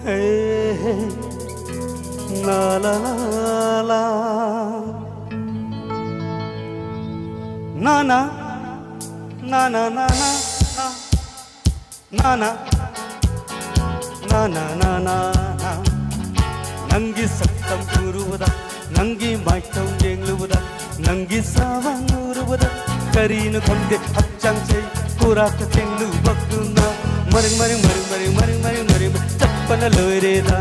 Hey, la la la la, na na na na na na na na na na na. ನಂಗಿ ಸತ್ತಂ ಕೂರುವುದ ನಂಗಿ ಮಾಯ್ತಂ ಎಂಗ್ಲುವುದ ನಂಗಿ ಸಾವಾಂಗೂರುವುದ ಕರೀನು ಕೊಂದೆ ಹಚ್ಚಂಚೆ ಕೂರಾಕ ತೆಂಗ್ಲು ಬಗ್ಗುನ ಮರಿಂಗ್ ಮರಿಂಗ್ ಮರಿಂಗ್ ಮರಿಂಗ್ ಮರಿಂಗ್ ಮರಿಂಗ್ ಮರಿಂಗ್ ಚಪ್ಪನ ಲೋಯ್ರೇದ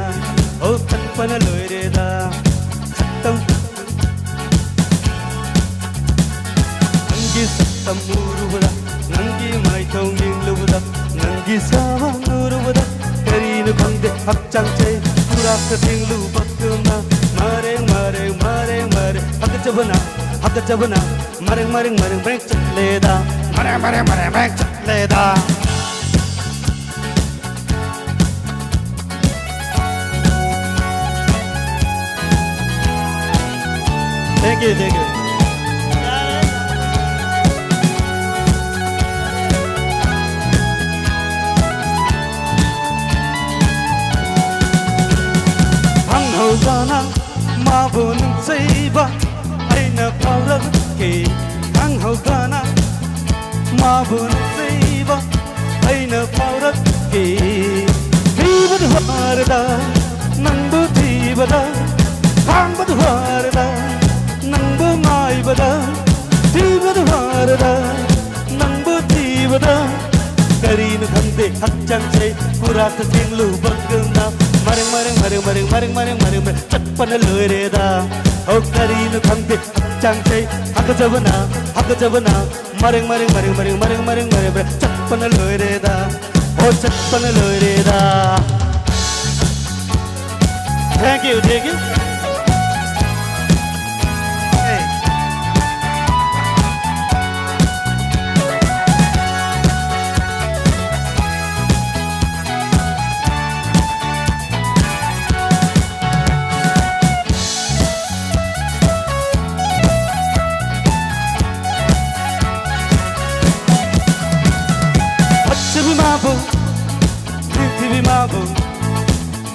O ಚಪ್ಪನ ಲೋಯ್ರೇದ ಸತ್ತಂ ನಂಗಿ ಸತ್ತಂ ಕೂರುವುದ ನಂಗಿ ಮಾಯ್ತಂ ಎಂಗ್ಲುವುದ ನಂಗಿ ಸಾವಾಂಗೂರುವುದ ಕರೀನು ಕೊಂದೆ ಹಚ್ಚಂಚೆ Kuraka tinglu bakuna mare mare mare mare hak jabana maring maring maring break chatleda mare mare mare break chatleda. Thank you, thank you. Hanghaugana mabun seiba aina paurak ke Hanghaugana mabun seiba aina paurak ke Thibad harda nangbu thibada Hambad harda nangbu maibada Thibad harda nangbu thibada Karin khande hachang se kurat tinglu bagna Maring maring maring maring maring maring maring maring chappan loireda o karin khande hachang se hak jabana maring maring maring maring maring maring maring chappan loireda o chappan loireda. Thank you, thank you.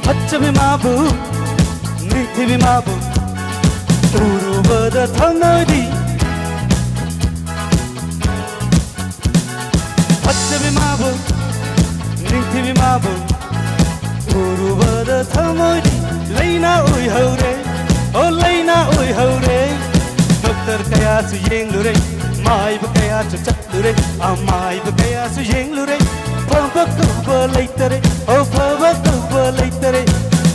Hachabi mabu, nithibi mabu, urubada thanadi. Hachabi mabu, nithibi mabu, urubada thanadi. Laina oi haure, oh laina oi haure. Doctor kaya su yenglure, mai ba kaya su chatlure, amai ba kaya su yenglure. Pavakubba leitere, oh pavakubba leitere.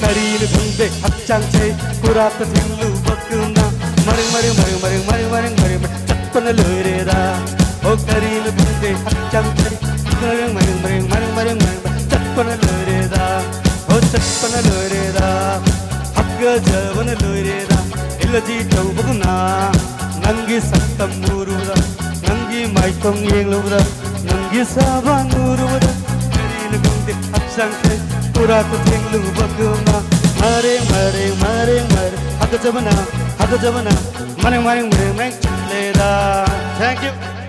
Karin khande hachang se kurat tinglu bakuna maring maring maring maring maring maring maring chappan loireda oh karin khande hachang se maring maring maring maring maring maring chappan loireda oh chappan loireda hak jabana loireda illaji tawbuna nangi sattam muruda nangi maitam yengluda nangi saban muruda karin khande hachang se kurat tinglu baguna mare mare mare mare hak jabana maring maring maring maring chatleda. Thank you.